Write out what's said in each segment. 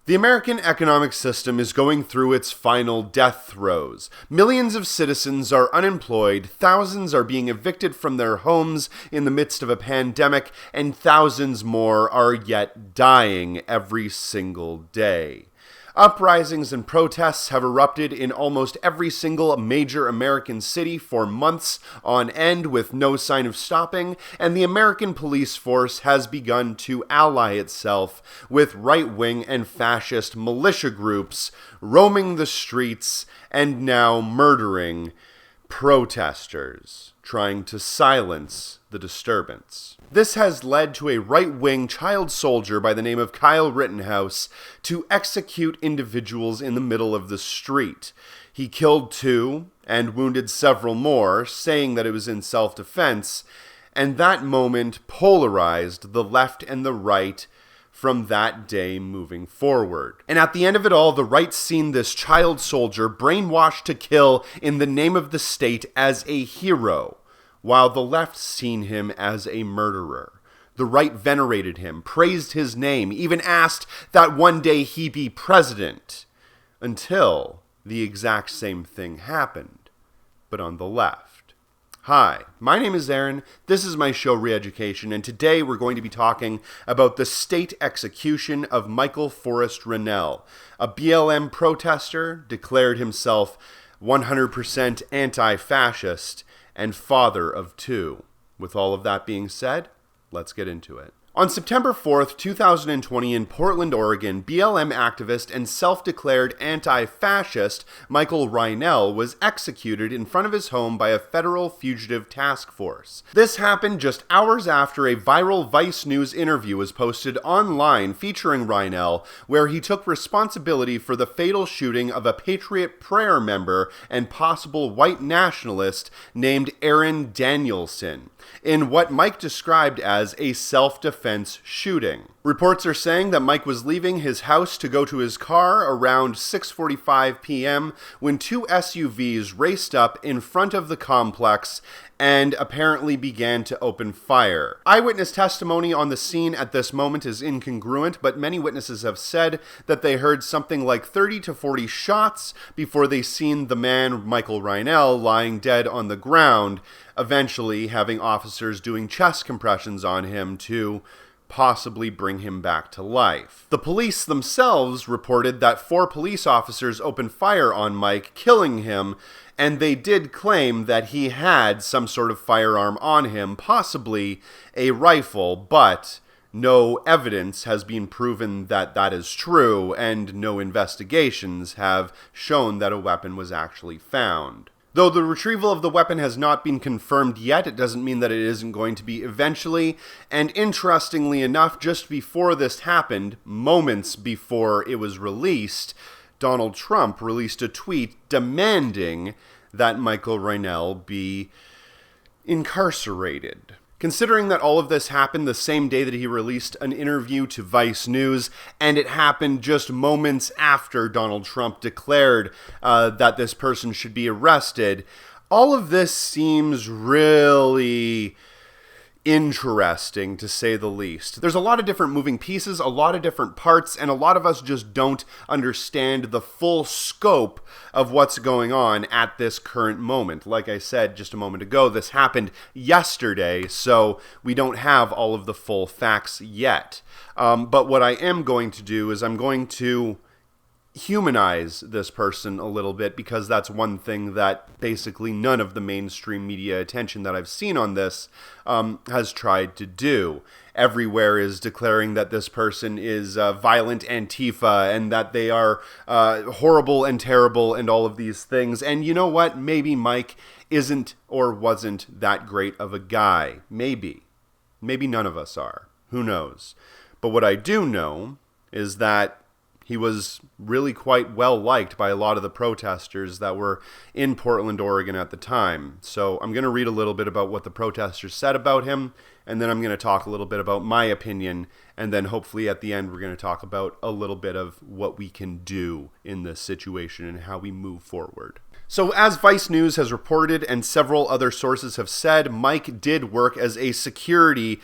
The American economic system is going through its final death throes. Millions of citizens are unemployed, thousands are being evicted from their homes in the midst of a pandemic, and thousands more are yet dying every single day. Uprisings and protests have erupted in almost every single major American city for months on end with no sign of stopping, and the American police force has begun to ally itself with right-wing and fascist militia groups roaming the streets and now murdering protesters, trying to silence the disturbance. This has led to a right-wing child soldier by the name of Michael Reinoehl to execute individuals in the middle of the street. He killed 2 and wounded several more, saying that it was in self-defense, and that moment polarized the left and the right from that day moving forward. And at the end of it all, the right seen this child soldier brainwashed to kill in the name of the state as a hero, while the left seen him as a murderer. The right venerated him, praised his name, even asked that one day he be president, until the exact same thing happened, but on the left. Hi, my name is Aaron, this is my show Reeducation, and today we're going to be talking about the state execution of Michael Reinoehl, a BLM protester, declared himself 100% anti-fascist, and father of 2. With all of that being said, let's get into it. On September 4th, 2020 in Portland, Oregon, BLM activist and self-declared anti-fascist Michael Reinoehl was executed in front of his home by a federal fugitive task force. This happened just hours after a viral Vice News interview was posted online featuring Reinoehl, where he took responsibility for the fatal shooting of a Patriot Prayer member and possible white nationalist named Aaron Danielson, in what Mike described as a self-defense shooting. Reports are saying that Mike was leaving his house to go to his car around 6:45 p.m. when 2 SUVs raced up in front of the complex and apparently began to open fire. Eyewitness testimony on the scene at this moment is incongruent, but many witnesses have said that they heard something like 30 to 40 shots before they seen the man, Michael Reinoehl, lying dead on the ground, eventually having officers doing chest compressions on him to possibly bring him back to life. The police themselves reported that 4 police officers opened fire on Mike, killing him, and they did claim that he had some sort of firearm on him, possibly a rifle, but no evidence has been proven that that is true, and no investigations have shown that a weapon was actually found. Though the retrieval of the weapon has not been confirmed yet, it doesn't mean that it isn't going to be eventually. And interestingly enough, just before this happened, moments before it was released, Donald Trump released a tweet demanding that Michael Reinoehl be incarcerated. Considering that all of this happened the same day that he released an interview to Vice News, and it happened just moments after Donald Trump declared that this person should be arrested, all of this seems really interesting, to say the least. There's a lot of different moving pieces, a lot of different parts, and a lot of us just don't understand the full scope of what's going on at this current moment. Like I said just a moment ago, this happened yesterday, so we don't have all of the full facts yet. But what I am going to do is I'm going to humanize this person a little bit, because that's one thing that basically none of the mainstream media attention that I've seen on this has tried to do. Everywhere is declaring that this person is violent Antifa and that they are horrible and terrible and all of these things. And you know what? Maybe Mike isn't or wasn't that great of a guy. Maybe. Maybe none of us are. Who knows? But what I do know is that he was really quite well liked by a lot of the protesters that were in Portland, Oregon at the time. So I'm going to read a little bit about what the protesters said about him, and then I'm going to talk a little bit about my opinion, and then hopefully at the end we're going to talk about a little bit of what we can do in this situation and how we move forward. So as Vice News has reported and several other sources have said, Mike did work as a security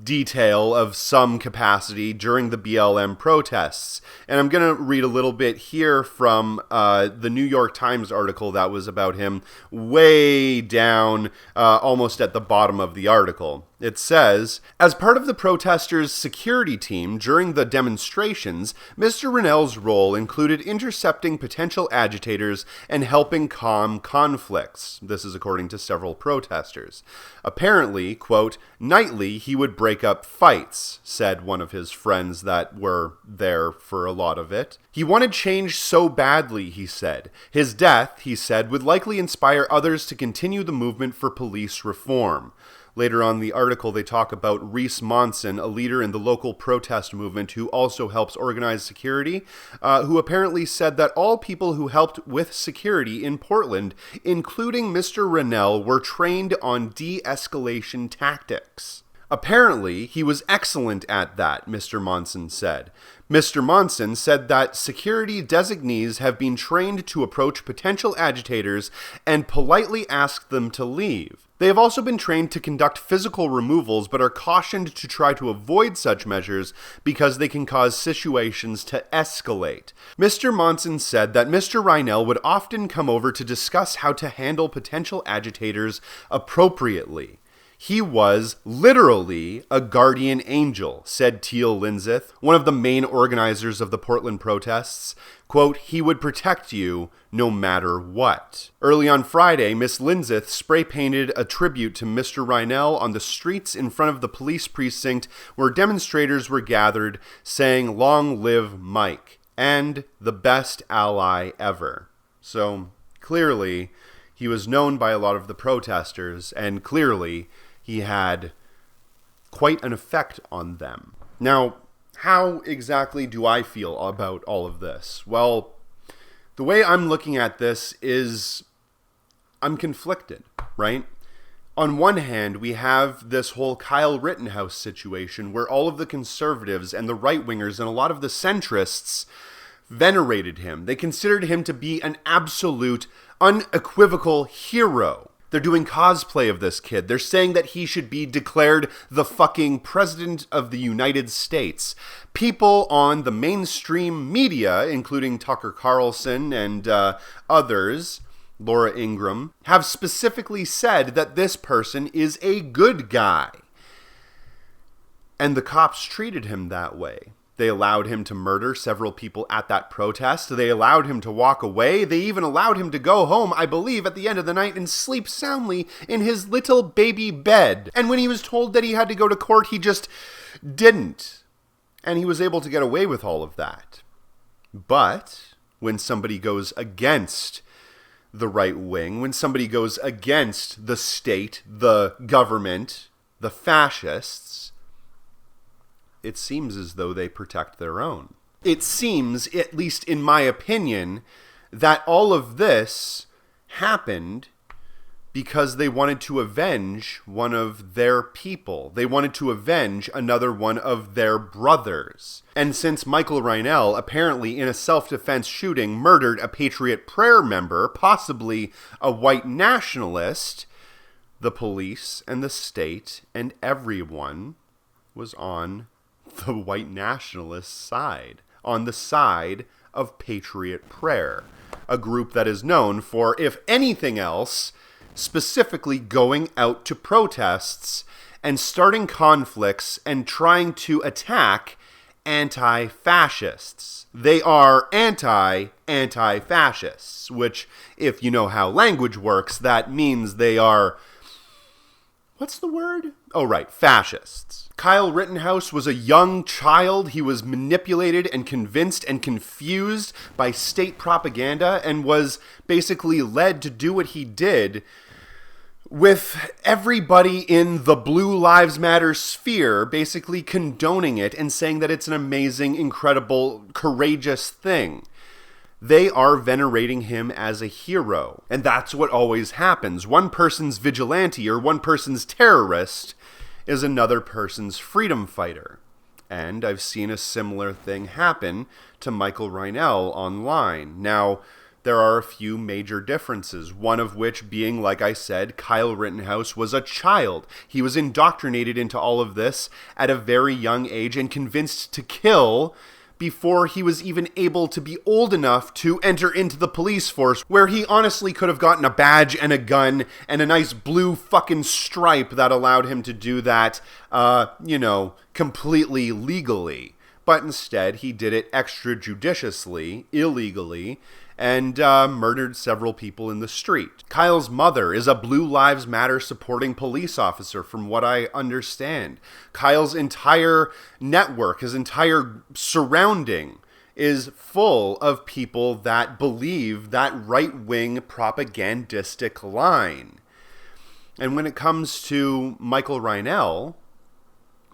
detail of some capacity during the BLM protests. And I'm going to read a little bit here from the New York Times article that was about him, way down almost at the bottom of the article. It says, as part of the protesters' security team during the demonstrations, Mr. Reinoehl's role included intercepting potential agitators and helping calm conflicts. This is according to several protesters. Apparently, quote, nightly he would break up fights, said one of his friends that were there for a lot of it. He wanted change so badly, he said. His death, he said, would likely inspire others to continue the movement for police reform. Later on in the article, they talk about Reese Monson, a leader in the local protest movement who also helps organize security, who apparently said that all people who helped with security in Portland, including Mr. Reinoehl, were trained on de-escalation tactics. Apparently, he was excellent at that, Mr. Monson said. Mr. Monson said that security designees have been trained to approach potential agitators and politely ask them to leave. They have also been trained to conduct physical removals, but are cautioned to try to avoid such measures because they can cause situations to escalate. Mr. Monson said that Mr. Reinoehl would often come over to discuss how to handle potential agitators appropriately. He was literally a guardian angel, said Teal Linzeth, one of the main organizers of the Portland protests. Quote, he would protect you no matter what. Early on Friday, Miss Linzeth spray-painted a tribute to Mr. Reinoehl on the streets in front of the police precinct where demonstrators were gathered, saying, long live Mike, and the best ally ever. So, clearly, he was known by a lot of the protesters, and clearly, he had quite an effect on them. Now, how exactly do I feel about all of this? Well, the way I'm looking at this is I'm conflicted, right? On one hand, we have this whole Kyle Rittenhouse situation where all of the conservatives and the right-wingers and a lot of the centrists venerated him. They considered him to be an absolute, unequivocal hero. They're doing cosplay of this kid. They're saying that he should be declared the fucking president of the United States. People on the mainstream media, including Tucker Carlson and others, Laura Ingraham, have specifically said that this person is a good guy. And the cops treated him that way. They allowed him to murder several people at that protest. They allowed him to walk away. They even allowed him to go home, I believe, at the end of the night and sleep soundly in his little baby bed. And when he was told that he had to go to court, he just didn't. And he was able to get away with all of that. But when somebody goes against the right wing, when somebody goes against the state, the government, the fascists, it seems as though they protect their own. It seems, at least in my opinion, that all of this happened because they wanted to avenge one of their people. They wanted to avenge another one of their brothers. And since Michael Reinoehl, apparently in a self-defense shooting, murdered a Patriot Prayer member, possibly a white nationalist, the police and the state and everyone was on the white nationalist side, on the side of Patriot Prayer, a group that is known for, if anything else, specifically going out to protests and starting conflicts and trying to attack anti-fascists. They are anti-fascists, which, if you know how language works, that means they are, what's the word? Oh, right, fascists. Kyle Rittenhouse was a young child. He was manipulated and convinced and confused by state propaganda and was basically led to do what he did, with everybody in the Blue Lives Matter sphere basically condoning it and saying that it's an amazing, incredible, courageous thing. They are venerating him as a hero. And that's what always happens. One person's vigilante or one person's terrorist is another person's freedom fighter. And I've seen a similar thing happen to Michael Reinoehl online. Now, there are a few major differences, one of which being, like I said, Kyle Rittenhouse was a child. He was indoctrinated into all of this at a very young age and convinced to kill before he was even able to be old enough to enter into the police force, where he honestly could have gotten a badge and a gun and a nice blue fucking stripe that allowed him to do that, completely legally. But instead, he did it extrajudiciously, illegally, and murdered several people in the street. Kyle's mother is a Blue Lives Matter supporting police officer, from what I understand. Kyle's entire network, his entire surrounding, is full of people that believe that right-wing propagandistic line. And when it comes to Michael Reinoehl,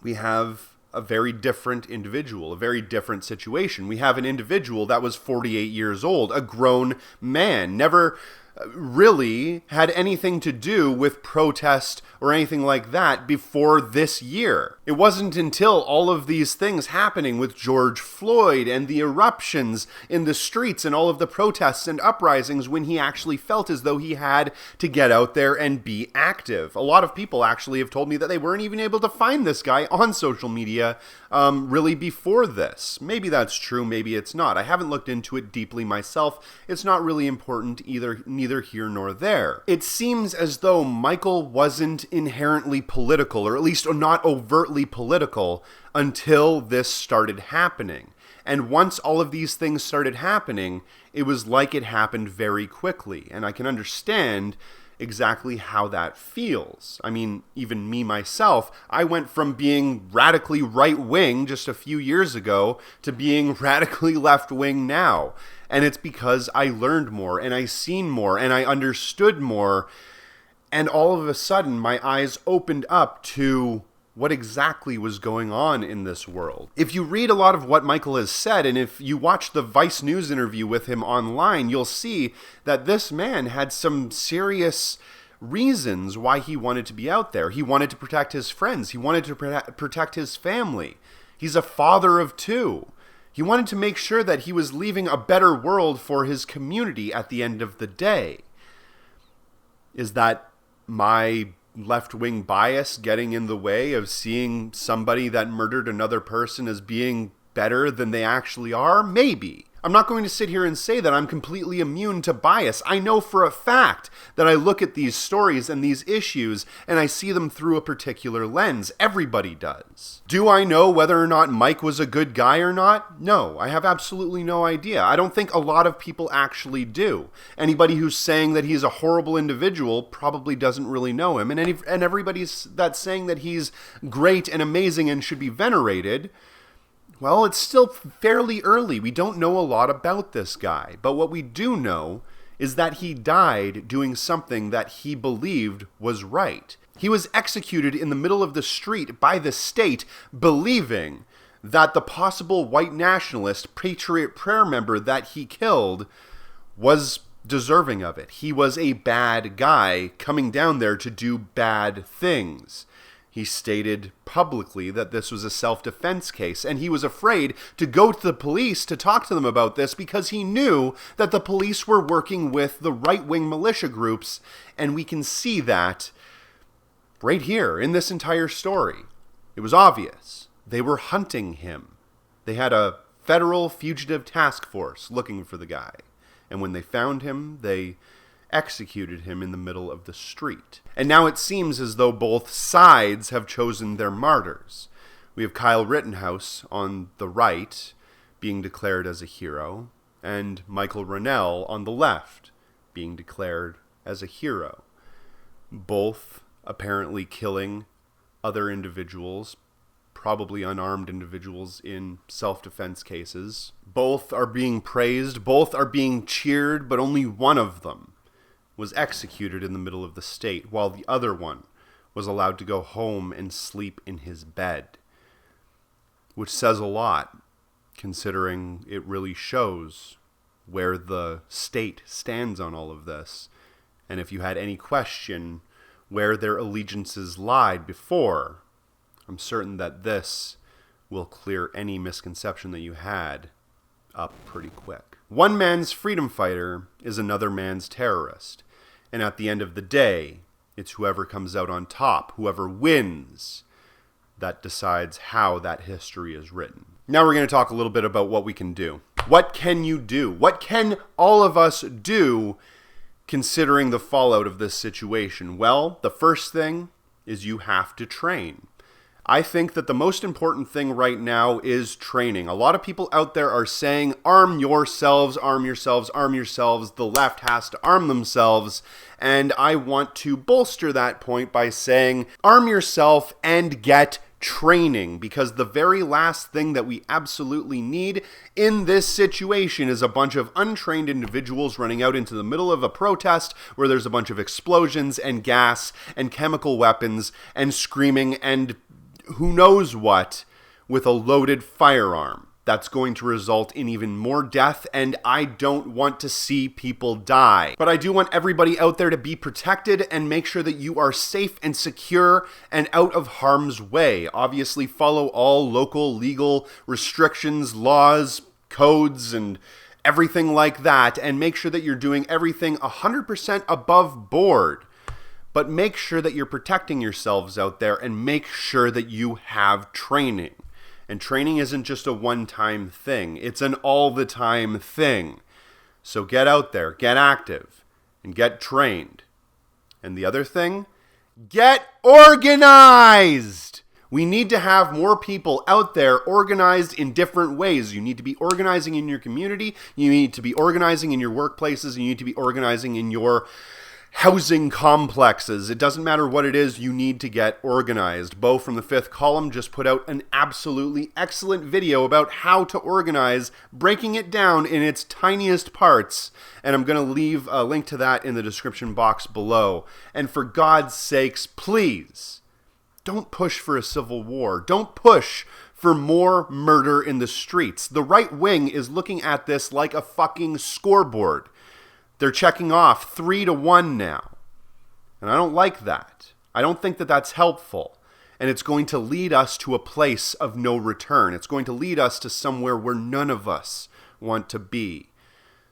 we have a very different individual, a very different situation. We have an individual that was 48 years old, a grown man, never really had anything to do with protest or anything like that before this year. It wasn't until all of these things happening with George Floyd and the eruptions in the streets and all of the protests and uprisings when he actually felt as though he had to get out there and be active. A lot of people actually have told me that they weren't even able to find this guy on social media really before this. Maybe that's true, maybe it's not. I haven't looked into it deeply myself. It's not really important neither here nor there. It seems as though Michael wasn't inherently political, or at least not overtly political, until this started happening. And once all of these things started happening, it was like it happened very quickly. And I can understand exactly how that feels. I mean, even me myself, I went from being radically right-wing just a few years ago to being radically left-wing now. And it's because I learned more, and I seen more, and I understood more, and all of a sudden my eyes opened up to what exactly was going on in this world. If you read a lot of what Michael has said, and if you watch the Vice News interview with him online, you'll see that this man had some serious reasons why he wanted to be out there. He wanted to protect his friends. He wanted to protect his family. He's a father of two. He wanted to make sure that he was leaving a better world for his community at the end of the day. Is that my left-wing bias getting in the way of seeing somebody that murdered another person as being better than they actually are? Maybe. I'm not going to sit here and say that I'm completely immune to bias. I know for a fact that I look at these stories and these issues and I see them through a particular lens. Everybody does. Do I know whether or not Mike was a good guy or not? No, I have absolutely no idea. I don't think a lot of people actually do. Anybody who's saying that he's a horrible individual probably doesn't really know him. And everybody that's saying that he's great and amazing and should be venerated, well, it's still fairly early. We don't know a lot about this guy. But what we do know is that he died doing something that he believed was right. He was executed in the middle of the street by the state, believing that the possible white nationalist patriot prayer member that he killed was deserving of it. He was a bad guy coming down there to do bad things. He stated publicly that this was a self-defense case, and he was afraid to go to the police to talk to them about this because he knew that the police were working with the right-wing militia groups, and we can see that right here in this entire story. It was obvious. They were hunting him. They had a federal fugitive task force looking for the guy, and when they found him, they executed him in the middle of the street. And now it seems as though both sides have chosen their martyrs. We have Kyle Rittenhouse on the right being declared as a hero, and Michael Reinoehl on the left being declared as a hero. Both apparently killing other individuals, probably unarmed individuals in self-defense cases. Both are being praised, both are being cheered, but only one of them was executed in the middle of the state, while the other one was allowed to go home and sleep in his bed. Which says a lot, considering it really shows where the state stands on all of this. And if you had any question where their allegiances lied before, I'm certain that this will clear any misconception that you had up pretty quick. One man's freedom fighter is another man's terrorist. And at the end of the day, it's whoever comes out on top, whoever wins, that decides how that history is written. Now we're going to talk a little bit about what we can do. What can you do? What can all of us do considering the fallout of this situation? Well, the first thing is you have to train. I think that the most important thing right now is training. A lot of people out there are saying, arm yourselves, arm yourselves, arm yourselves. The left has to arm themselves. And I want to bolster that point by saying, arm yourself and get training, because the very last thing that we absolutely need in this situation is a bunch of untrained individuals running out into the middle of a protest where there's a bunch of explosions and gas and chemical weapons and screaming and who knows what with a loaded firearm. That's going to result in even more death, and I don't want to see people die. But I do want everybody out there to be protected and make sure that you are safe and secure and out of harm's way. Obviously, follow all local legal restrictions, laws, codes, and everything like that, and make sure that you're doing everything 100% above board. But make sure that you're protecting yourselves out there, and make sure that you have training. And training isn't just a one-time thing. It's an all-the-time thing. So get out there, get active, and get trained. And the other thing, get organized! We need to have more people out there organized in different ways. You need to be organizing in your community. You need to be organizing in your workplaces. You need to be organizing in your housing complexes. It doesn't matter what it is, you need to get organized. Beau from the Fifth Column just put out an absolutely excellent video about how to organize, breaking it down in its tiniest parts. And I'm going to leave a link to that in the description box below. And for God's sakes, please, don't push for a civil war. Don't push for more murder in the streets. The right wing is looking at this like a fucking scoreboard. They're checking off 3-1 now. And I don't like that. I don't think that that's helpful. And it's going to lead us to a place of no return. It's going to lead us to somewhere where none of us want to be.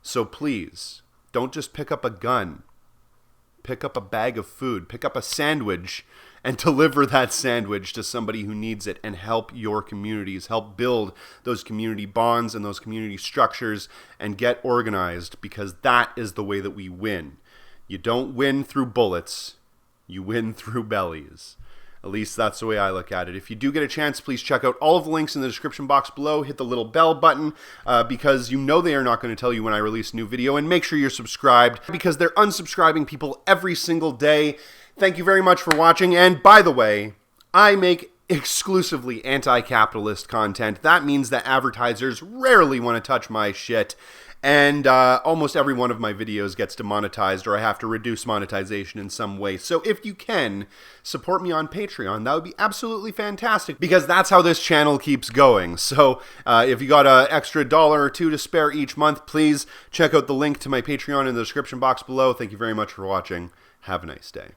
So please, don't just pick up a gun. Pick up a bag of food. Pick up a sandwich and deliver that sandwich to somebody who needs it, and help your communities, help build those community bonds and those community structures, and get organized, because that is the way that we win. You don't win through bullets, you win through bellies. At least that's the way I look at it. If you do get a chance, please check out all of the links in the description box below. Hit the little bell button because you know they are not going to tell you when I release a new video. And make sure you're subscribed, because they're unsubscribing people every single day. Thank you very much for watching. And by the way, I make exclusively anti-capitalist content. That means that advertisers rarely want to touch my shit. And almost every one of my videos gets demonetized, or I have to reduce monetization in some way. So if you can, support me on Patreon. That would be absolutely fantastic, because that's how this channel keeps going. So if you got an extra $1 or $2 to spare each month, please check out the link to my Patreon in the description box below. Thank you very much for watching. Have a nice day.